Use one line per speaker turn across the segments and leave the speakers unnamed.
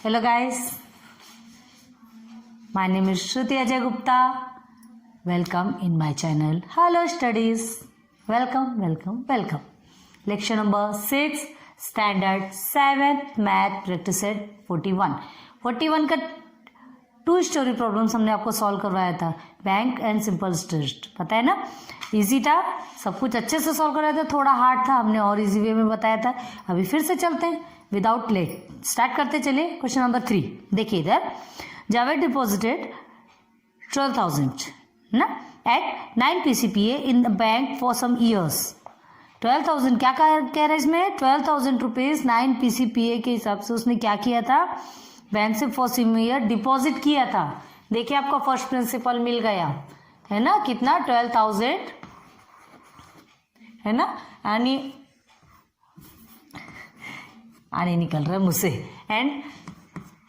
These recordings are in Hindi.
Hello guys, my name is Shruti Ajay Gupta. Welcome in my channel Hello Studies. Welcome. Lecture number 6, Standard 7th Math Practice Set 41 का 2 स्टोरी प्रॉब्लम्स हमने आपको सॉल्व करवाया था. बैंक एंड सिंपल इंटरेस्ट, पता है ना, इजी था, सब कुछ अच्छे से सॉल्व कराया था. थोड़ा हार्ड था, हमने और इजी वे में बताया था. अभी फिर से चलते हैं विदाउट लेट, स्टार्ट करते चलिए. क्वेश्चन नंबर 3 देखिए इधर. जावेद डिपॉजिटेड 12,000 ना at 9 PCPA in the bank for some years. 12,000 क्या कह रहा है इसमें, 12,000 रुपीज 9 PCPA के हिसाब से उसने क्या किया था, बैंक से फॉर सम ईयर डिपॉजिट किया था. देखिए आपका फर्स्ट प्रिंसिपल मिल गया है ना, कितना 12,000 है ना, आने निकल रहा है मुझसे. And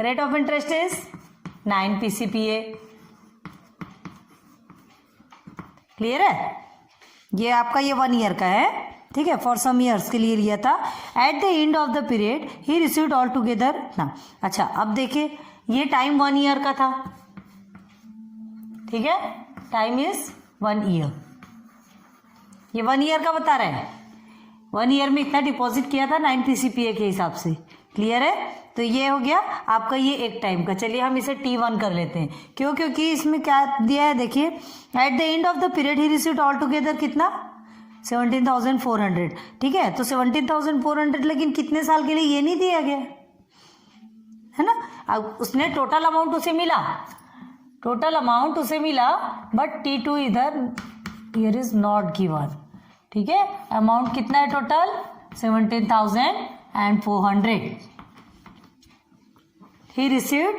rate of interest is 9 PCPA. Clear है, ये आपका ये 1 ईयर का है, ठीक है, फॉर सम ईयर्स के लिए लिया था. At the end of the period he received all together ना. अच्छा अब देखिए ये टाइम 1 ईयर का था, ठीक है, टाइम इज 1 ईयर. ये 1 ईयर का बता रहा है, 1 ईयर में इतना डिपॉजिट किया था 9 PCPA के हिसाब से. क्लियर है, तो ये हो गया आपका ये एक टाइम का. चलिए हम इसे T1 कर लेते हैं. क्यों, क्योंकि इसमें क्या दिया है देखिए, at the end of the period he received all together कितना 17,400. ठीक है, तो 17,400 लेकिन कितने साल के लिए ये नहीं दिया गया है ना. अब उसने टोटल अमाउंट उसे मिला, बट T2 इधर हियर इज नॉट गिवन. ठीक है, अमाउंट कितना है total 17,400. He received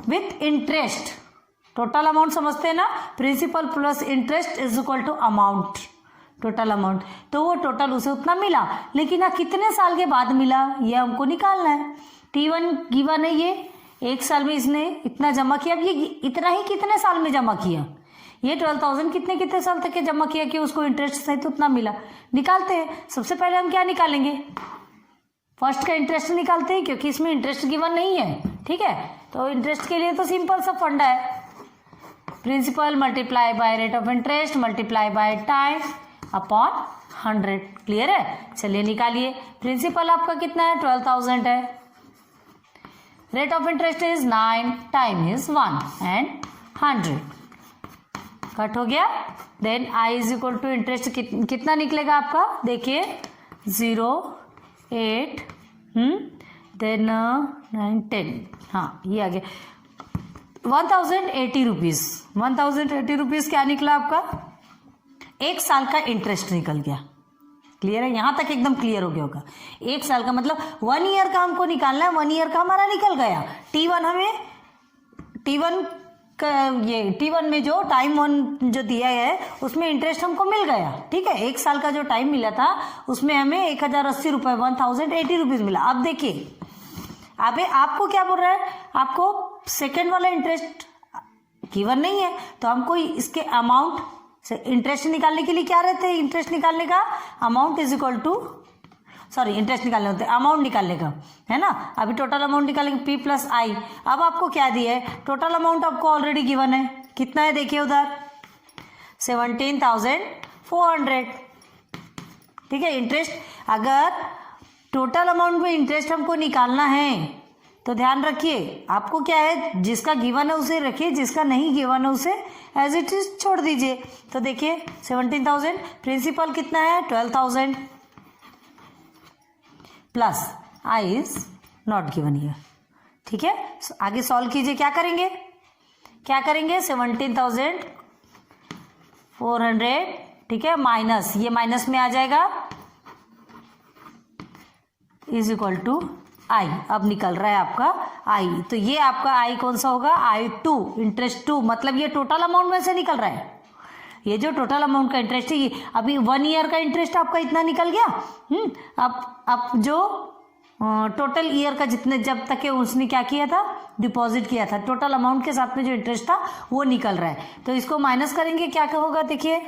with interest. Total amount समझते हैं ना, principal plus interest is equal to amount, total amount. तो वो टोटल उसे उतना मिला, लेकिन कितने साल के बाद मिला ये हमको निकालना है. T1 गिवन है, ये 1 साल में इसने इतना जमा किया. अब ये इतना ही कितने साल में जमा किया, ये 12,000 कितने साल तक के जमा किया कि उसको इंटरेस्ट सहित उतना मिला. निकालते हैं. सबसे पहले हम क्या निकालेंगे, फर्स्ट का इंटरेस्ट निकालते हैं, क्योंकि इसमें इंटरेस्ट गिवन नहीं है. ठीक है, तो इंटरेस्ट के लिए तो सिंपल सा फंडा है, principal multiply by rate of interest multiply by time upon 100. Clear है, चलिए निकालिए. प्रिंसिपल आपका कितना है 12,000 है, rate of interest is 9, time is 1 and 100. Cut हो गया. Then I is equal to interest कितना निकलेगा आपका, देखिए 0, 8 देन 9, 10. हाँ ये आ गया 1,080 रुपीज. 1,080 रुपीज क्या निकला आपका, 1 साल का इंटरेस्ट निकल गया. क्लियर है, यहां तक एकदम क्लियर हो गया होगा. 1 साल का मतलब 1 ईयर का हमको निकालना है. 1 ईयर का हमारा निकल गया. T1 में जो टाइम 1 जो दिया है उसमें इंटरेस्ट हमको मिल गया. ठीक है, 1 साल का जो टाइम मिला था उसमें हमें 1,080 रुपए 1,080 रुपीज मिला. अब देखिए आपको क्या बोल रहा है, आपको सेकेंड वाला इंटरेस्ट गिवन नहीं है, तो हमको इसके अमाउंट से इंटरेस्ट निकालने के लिए क्या रहते हैं, इंटरेस्ट निकालने का amount is equal to interest निकालने होते हैं, अमाउंट निकालने का है ना. अभी टोटल अमाउंट निकालेंगे P प्लस आई. अब आपको क्या दिया है, टोटल अमाउंट आपको ऑलरेडी गिवन है. कितना है देखिए उधर 17,400. ठीक है, इंटरेस्ट अगर टोटल अमाउंट में इंटरेस्ट हमको निकालना है तो ध्यान रखिए आपको क्या है, जिसका गिवन है उसे रखिए, जिसका नहीं गिवन है उसे एज इट इज छोड़ दीजिए. तो देखिए 17,000, प्रिंसिपल कितना है 12,000 plus I is not given here. ठीक है, आगे सॉल्व कीजिए. क्या करेंगे 17,400, ठीक है, माइनस ये माइनस में आ जाएगा इज इक्वल टू आई. अब निकल रहा है आपका आई, तो ये आपका आई कौन सा होगा, I2 इंटरेस्ट 2. मतलब ये टोटल अमाउंट में से निकल रहा है. ये जो टोटल अमाउंट का इंटरेस्ट है, ये अभी 1 ईयर का इंटरेस्ट आपका इतना निकल गया. अब जो टोटल ईयर का जितने जब तक है उसने क्या किया था, डिपॉजिट किया था, टोटल अमाउंट के साथ में जो इंटरेस्ट था वो निकल रहा है. तो इसको माइनस करेंगे, क्या होगा देखिए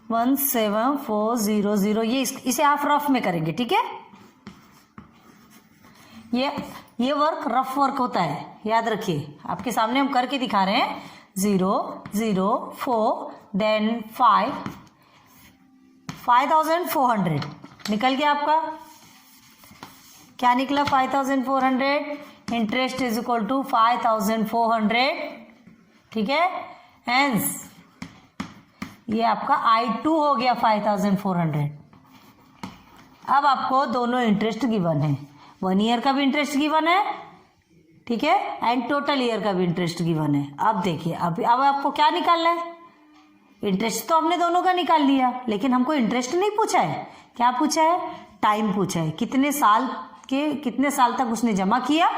17,400. ये इसे हाफ रफ में करेंगे. ठीक है, ये ये वर्क रफ वर्क होता है, याद रखिए। आपके सामने हम करके दिखा रहे हैं। 0 0 4 देन 5400 निकल गया आपका। क्या निकला? 5400। इंटरेस्ट इज इक्वल टू 5400, ठीक है। हेंस ये आपका I2 हो गया 5400। अब आपको दोनों इंटरेस्ट गिवन है, 1 ईयर का भी इंटरेस्ट गिवन है, ठीक है, एंड टोटल ईयर का भी इंटरेस्ट गिवन है। अब देखिए, अब आपको क्या निकालना है? इंटरेस्ट तो हमने दोनों का निकाल लिया, लेकिन हमको इंटरेस्ट नहीं पूछा है। क्या पूछा है? टाइम पूछा है। कितने साल तक उसने जमा किया,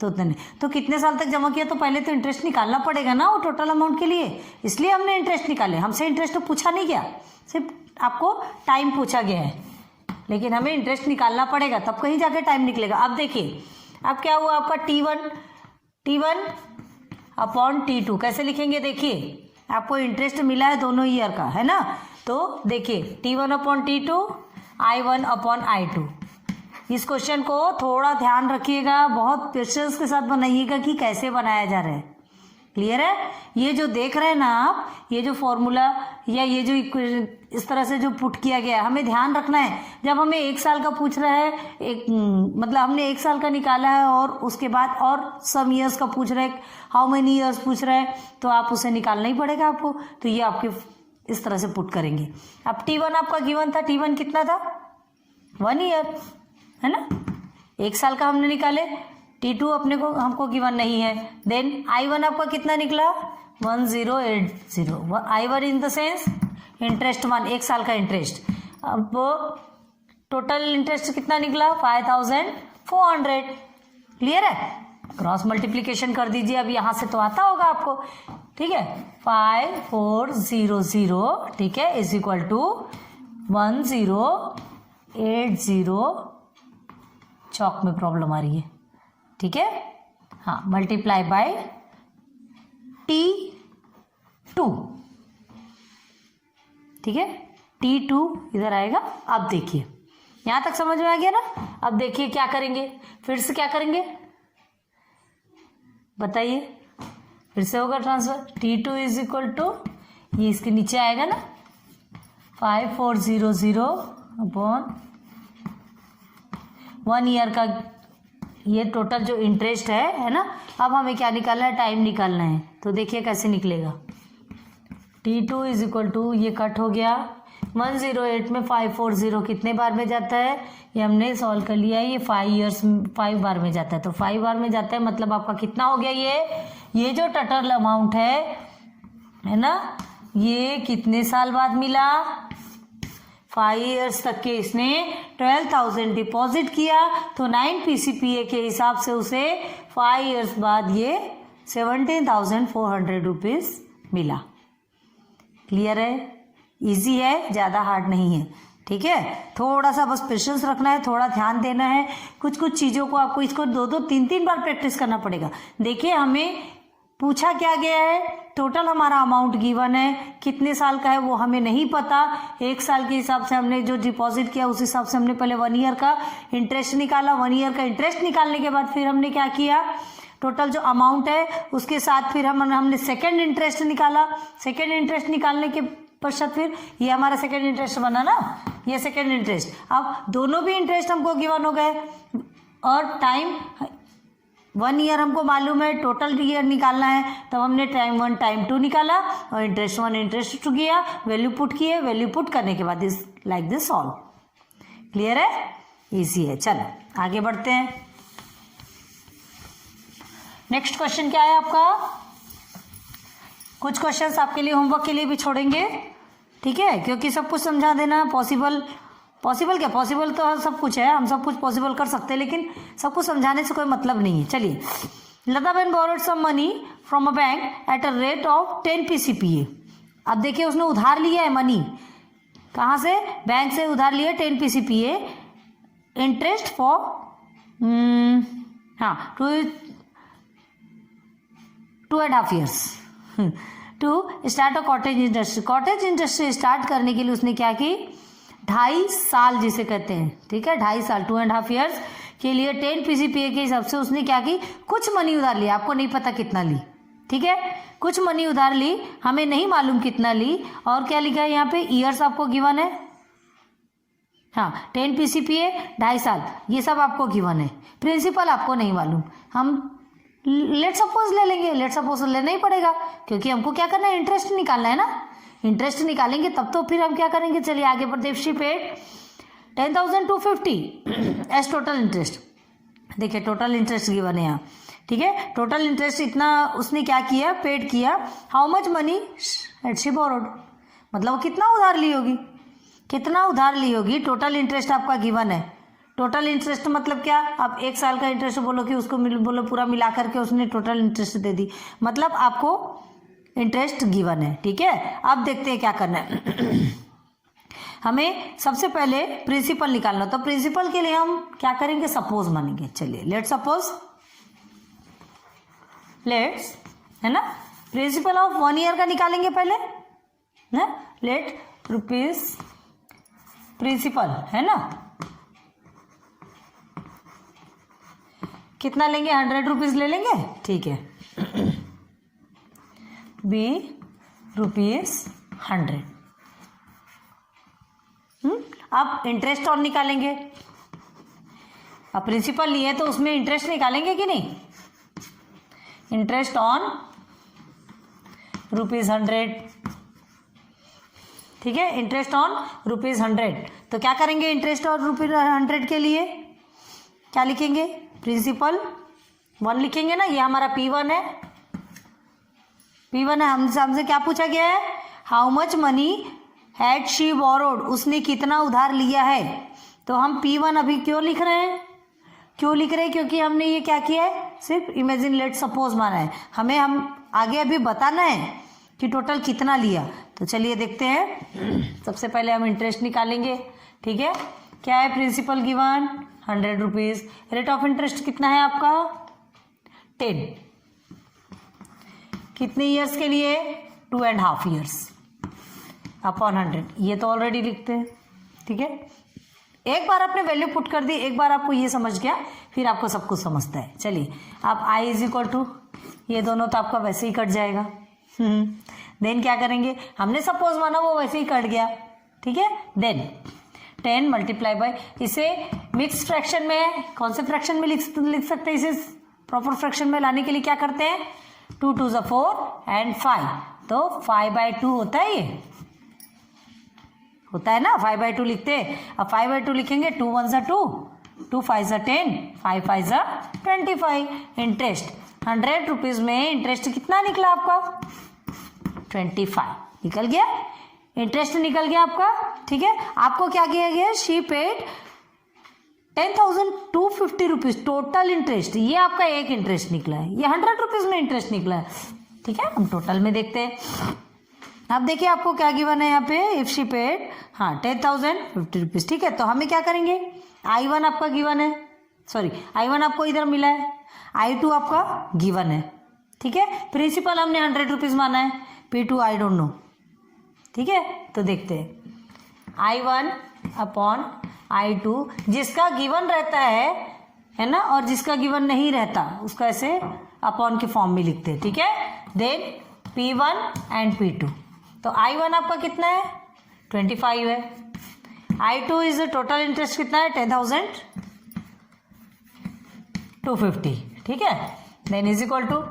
तो उतने। तो कितने साल तक जमा किया, तो पहले तो इंटरेस्ट निकालना पड़ेगा ना वो टोटल अमाउंट के लिए, इसलिए हमने इंटरेस्ट निकाले। हमसे इंटरेस्ट तो पूछा नहीं गया, सिर्फ आपको टाइम पूछा गया है, लेकिन हमें इंटरेस्ट निकालना पड़ेगा, तब कहीं जाके टाइम निकलेगा। अब देखिए, अब क्या हुआ आपका T1 अपॉन T2 कैसे लिखेंगे? देखिए, आपको इंटरेस्ट मिला है दोनों ईयर का, है ना। तो देखिए, T1 upon T2, I1 upon I2। इस क्वेश्चन को थोड़ा ध्यान रखिएगा, बहुत पेशेंस के साथ बनाइएगा कि कैसे बनाया जा रहा है। क्लियर है? ये जो देख रहे हैं ना आप, ये जो फॉर्मूला या ये जो इस तरह से जो पुट किया गया है, हमें ध्यान रखना है। जब हमें 1 साल का पूछ रहा है, मतलब हमने 1 साल का निकाला है और उसके बाद और सम ईयर्स का पूछ रहा है, हाउ मेनी ईयर्स पूछ रहा है, तो आप उसे निकालना ही पड़ेगा आपको। तो ये आपके इस तरह से पुट करेंगे। अब T1 आपका गिवन था, T1 कितना था? 1 ईयर, है ना। 1 साल का हमने निकाले। T2 हमको गिवन नहीं है। देन I1 आपका कितना निकला? 1080। I1 in the sense interest 1, 1 साल का इंटरेस्ट। अब टोटल इंटरेस्ट कितना निकला? 5400। क्लियर है? क्रॉस मल्टीप्लीकेशन कर दीजिए। अब यहां से तो आता होगा आपको, ठीक है। 5400, ठीक है, इज इक्वल टू 1080। चौक में प्रॉब्लम आ रही है, ठीक है। हाँ, मल्टीप्लाई बाय T2, ठीक है। T2 इधर आएगा। अब देखिए, यहां तक समझ में आ गया ना। अब देखिए क्या करेंगे, फिर से क्या करेंगे बताइए। फिर से होगा transfer. T2 is equal to, ये इसके नीचे आएगा ना, 5400 अपॉन 1 ईयर का ये टोटल जो इंटरेस्ट है ना। अब हमें क्या निकालना है? टाइम निकालना है। तो देखिए कैसे निकलेगा। T2 इज इक्वल टू, ये कट हो गया, 108 में 540 कितने बार में जाता है? ये हमने सॉल्व कर लिया है। ये 5 बार में जाता है, तो 5 बार में जाता है, मतलब आपका कितना हो गया? ये जो टोटल अमाउंट है ना, ये कितने साल बाद मिला? 5 ईयर्स तक के इसने 12,000 डिपॉजिट किया, तो 9 PCPA के हिसाब से उसे 5 ईयर्स बाद ये 17,400 रुपीज मिला। क्लियर है? इजी है, ज़्यादा हार्ड नहीं है, ठीक है। थोड़ा सा बस पेशेंस रखना है, थोड़ा ध्यान देना है। कुछ चीज़ों को आपको इसको 2-2 3-3 बार प्रैक्टिस करना पड़ेगा। देखिए, हमें पूछा क्या गया है? टोटल हमारा अमाउंट गिवन है, कितने साल का है वो हमें नहीं पता। 1 साल के हिसाब से हमने जो डिपॉजिट किया उस हिसाब से हमने पहले 1 ईयर का इंटरेस्ट निकाला। 1 ईयर का इंटरेस्ट निकालने के बाद फिर हमने क्या किया? टोटल जो अमाउंट है उसके साथ फिर हमने सेकेंड इंटरेस्ट निकाला। सेकेंड इंटरेस्ट निकालने के पश्चात फिर ये हमारा सेकेंड इंटरेस्ट बना ना, ये सेकेंड इंटरेस्ट। अब दोनों भी इंटरेस्ट हमको गिवन हो गए और टाइम 1 ईयर हमको मालूम है, टोटल ईयर निकालना है, तब हमने टाइम 1 टाइम 2 निकाला और इंटरेस्ट 1 इंटरेस्ट 2 किया, वैल्यू पुट किए। वैल्यू पुट करने के बाद this like this solve. Clear है? इजी है। चलो आगे बढ़ते हैं। नेक्स्ट क्वेश्चन क्या है आपका? कुछ क्वेश्चंस आपके लिए होमवर्क के लिए भी छोड़ेंगे, ठीक है, क्योंकि सब कुछ समझा देना पॉसिबल क्या? पॉसिबल तो सब कुछ है, हम सब कुछ पॉसिबल कर सकते हैं, लेकिन सब कुछ समझाने से कोई मतलब नहीं है। चलिए, Lata ben borrowed some money from a bank at a rate of 10 PCPA। अब देखिए, उसने उधार लिया है मनी, कहाँ से? बैंक से उधार लिया 10 PCPA। Interest for 2.5 years to start a cottage industry. Cottage industry start करने के लिए उसने क्या की? 2.5 साल जिसे कहते हैं, ठीक है, 2.5 साल 2.5 years के लिए 10 PCPA के हिसाब से उसने क्या की, कुछ मनी उधार लिया, आपको नहीं पता कितना ली, ठीक है, कुछ मनी उधार ली, हमें नहीं मालूम कितना ली, और क्या लिखा है यहाँ पे, ईयर्स आपको गिवन है, हाँ 10 PCPA 2.5 साल, ये सब आपको गिवन है, प्रिंसिपल आपको नहीं मालूम, हम लेट सपोज ले लेंगे, लेट सपोज लेना ही पड़ेगा क्योंकि हमको क्या करना है, इंटरेस्ट निकालना है ना, इंटरेस्ट निकालेंगे तब तो फिर हम क्या करेंगे। चलिए आगे बढ़ते, she paid 10,250 as total interest, देखिए टोटल इंटरेस्ट गिवन है यहाँ, ठीक है, टोटल इंटरेस्ट इतना उसने क्या किया, पेड किया, how much money had she borrowed, मतलब वो कितना उधार ली होगी, कितना उधार ली होगी, टोटल इंटरेस्ट आपका गिवन है, टोटल इंटरेस्ट मतलब क्या, आप 1 साल का इंटरेस्ट बोलो कि उसको बोलो पूरा मिला करके उसने टोटल इंटरेस्ट दे दी, मतलब आपको इंटरेस्ट गिवन है, ठीक है। अब देखते हैं क्या करना है हमें सबसे पहले प्रिंसिपल निकालना, तो प्रिंसिपल के लिए हम क्या करेंगे, सपोज मानेंगे, चलिए लेट सपोज, लेट्स, है ना, प्रिंसिपल ऑफ 1 ईयर का निकालेंगे पहले ना, लेट रुपीज प्रिंसिपल, है ना, कितना लेंगे, 100 रुपीज ले लेंगे, ठीक है, बी रुपीज 100, अब इंटरेस्ट और निकालेंगे, अब प्रिंसिपल लिए तो उसमें इंटरेस्ट निकालेंगे कि नहीं, इंटरेस्ट ऑन ₹100, ठीक है, इंटरेस्ट ऑन ₹100, तो क्या करेंगे, इंटरेस्ट ऑन ₹100 के लिए क्या लिखेंगे, प्रिंसिपल 1 लिखेंगे ना, ये हमारा P1 है, P1 है, हमसे क्या पूछा गया है, how much money had she borrowed, उसने कितना उधार लिया है, तो हम P1 अभी क्यों लिख रहे हैं, क्योंकि हमने ये क्या किया है, सिर्फ इमेजिन लेट सपोज माना है, हम आगे अभी बताना है कि टोटल कितना लिया, तो चलिए देखते हैं। सबसे पहले हम इंटरेस्ट निकालेंगे, ठीक है, क्या है, principal given 100 rupees, rate of interest कितना है आपका 10, कितने ईयर्स के लिए, 2.5 ईयर्स अपॉन 100, ये तो ऑलरेडी लिखते हैं, ठीक है, एक बार आपने वैल्यू पुट कर दी, एक बार आपको ये समझ गया, फिर आपको सब कुछ समझता है। चलिए आप I इज इक्वल टू, ये दोनों तो आपका वैसे ही कट जाएगा, देन क्या करेंगे, हमने सपोज माना वो वैसे ही कट गया, ठीक है, देन 10 मल्टीप्लाई बाय, इसे मिक्स फ्रैक्शन में, कौन से फ्रैक्शन में लिख सकते हैं, इसे प्रॉपर फ्रैक्शन में लाने के लिए क्या करते हैं, 2 2 = 4 एंड 5, तो 5/2 होता है, ये होता है ना, 5/2 लिखते हैं, अब 5/2 लिखेंगे, 2 1 = 2, 2 5 = 10, 5 5 = 25, इंटरेस्ट 100 रुपीज में इंटरेस्ट कितना निकला आपका, 25 निकल गया, इंटरेस्ट निकल गया आपका, ठीक है, आपको क्या किया गया, she paid 10,250 rupees total interest, ये आपका एक इंटरेस्ट निकला है, ये 100 रुपीज में इंटरेस्ट निकला है, ठीक है, हम टोटल में देखते हैं। अब देखिए आपको क्या गिवन है यहाँ पे, इफ शी पेड, हाँ 10,050 रुपीज, ठीक है, तो हमें क्या करेंगे, I1 आपका गिवन है, सॉरी I1 आपको इधर मिला है, I2 आपका गिवन है, ठीक है, प्रिंसिपल हमने 100 रुपीज माना है, P2 आई डोंट नो, ठीक है, तो देखते हैं I1 अपॉन I2, जिसका गिवन रहता है ना, और जिसका गिवन नहीं रहता उसका ऐसे अपॉन के फॉर्म में लिखते हैं, ठीक है, देन P1 एंड P2, तो I1 आपका कितना है, 25 है, I2 इज टोटल इंटरेस्ट कितना है, 10,250, ठीक है, देन इज इक्वल टू,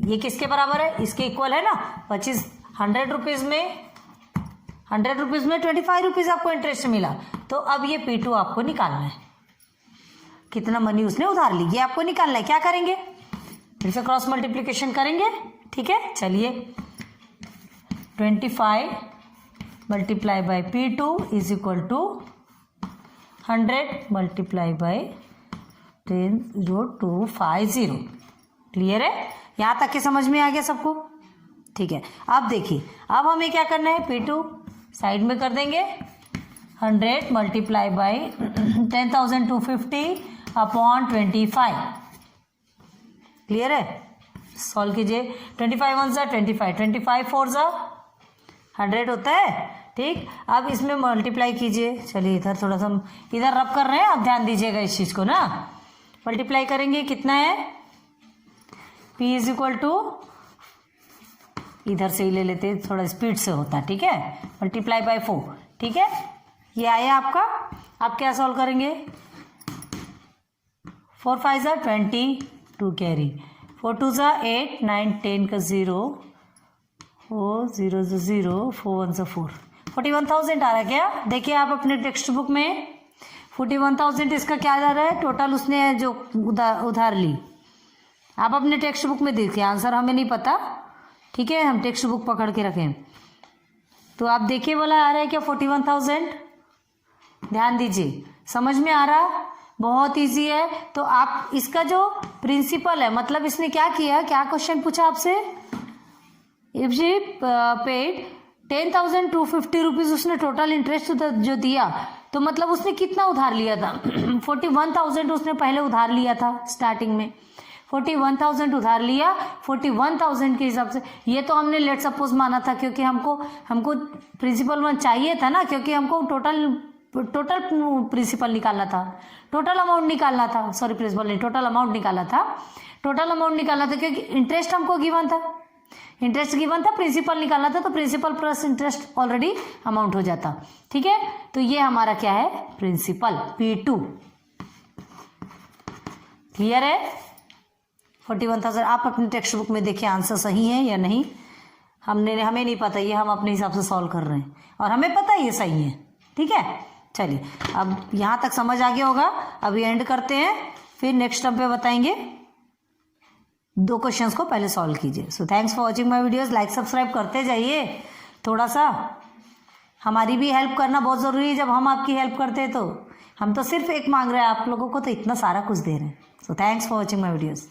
ये किसके बराबर है, इसके इक्वल है ना, 25 100 रुपीज में 25 रुपीज आपको इंटरेस्ट मिला, तो अब ये P2 आपको निकालना है, कितना मनी उसने उधार ली, ये आपको निकालना है, क्या करेंगे, फिर से क्रॉस मल्टीप्लिकेशन करेंगे, ठीक है, चलिए 25 multiply by P2 is equal to 100 multiply by 10,250, clear है, यहाँ तक के समझ में आ गया सबको, ठीक है। अब देखिए, अब हमें क्या करना है, P2 साइड में कर देंगे, 100 मल्टीप्लाई बाय 10,250 अपॉन 25, क्लियर है, सॉल्व कीजिए, 25 1 = 25, 25 4 = 100 होता है, ठीक, अब इसमें मल्टीप्लाई कीजिए, चलिए इधर थोड़ा सा इधर रब कर रहे हैं, आप ध्यान दीजिएगा इस चीज़ को ना, मल्टीप्लाई करेंगे कितना है, p इज इक्वल टू, इधर से ही ले लेते हैं, थोड़ा स्पीड से होता है, ठीक है, मल्टीप्लाई बाय 4, ठीक है, ये आया आपका। आप क्या सॉल्व करेंगे, 4 5 ज़ा 20, 2 कैरी, 4 2 ज़ा 8, 9 10 का 0, 4 0 0, 4 1 ज़ा 4, 41,000 आ रहा है क्या? देखिए आप अपने टेक्स्ट बुक में 41,000 इसका क्या आ रहा है, टोटल उसने जो उधार ली। आप अपने टेक्स्ट बुक में देखिए, आंसर हमें नहीं पता, ठीक है, हम टेक्स्ट बुक पकड़ के रखें। तो आप देखिए वाला आ रहा है क्या 41,000, ध्यान दीजिए, समझ में आ रहा, बहुत इजी है। तो आप इसका जो प्रिंसिपल है, मतलब इसने क्या किया, क्या क्वेश्चन पूछा आपसे, इफ शी पेड 10,250 रुपीज उसने टोटल इंटरेस्ट जो दिया, तो मतलब उसने कितना उधार लिया था 41,000 उसने पहले उधार लिया था स्टार्टिंग में, 41,000 उधार लिया, 41,000 के हिसाब से, ये तो हमने लेट सपोज माना था क्योंकि हमको प्रिंसिपल 1 चाहिए था ना, क्योंकि हमको टोटल प्रिंसिपल निकालना था, टोटल अमाउंट निकालना था, सॉरी प्रिंसिपल नहीं, टोटल अमाउंट निकालना था, टोटल अमाउंट निकालना था, क्योंकि इंटरेस्ट हमको गिवन था, इंटरेस्ट गिवन था, प्रिंसिपल निकालना था, तो principal plus interest already amount हो जाता, ठीक है। तो ये हमारा क्या है, प्रिंसिपल P2, क्लियर है। 41,000 आप अपने टेक्स्ट बुक में देखिए आंसर सही है या नहीं, हमें नहीं पता, ये हम अपने हिसाब से सॉल्व कर रहे हैं और हमें पता है ये सही है, ठीक है। चलिए अब यहाँ तक समझ आ गया होगा, अभी एंड करते हैं, फिर नेक्स्ट टर्म पे बताएंगे। 2 क्वेश्चंस को पहले सॉल्व कीजिए। So thanks for watching my videos, like subscribe करते जाइए, थोड़ा सा हमारी भी हेल्प करना बहुत ज़रूरी है, जब हम आपकी हेल्प करते हैं तो हम तो सिर्फ एक मांग रहे हैं, आप लोगों को तो इतना सारा कुछ दे रहे हैं। So thanks for watching my videos.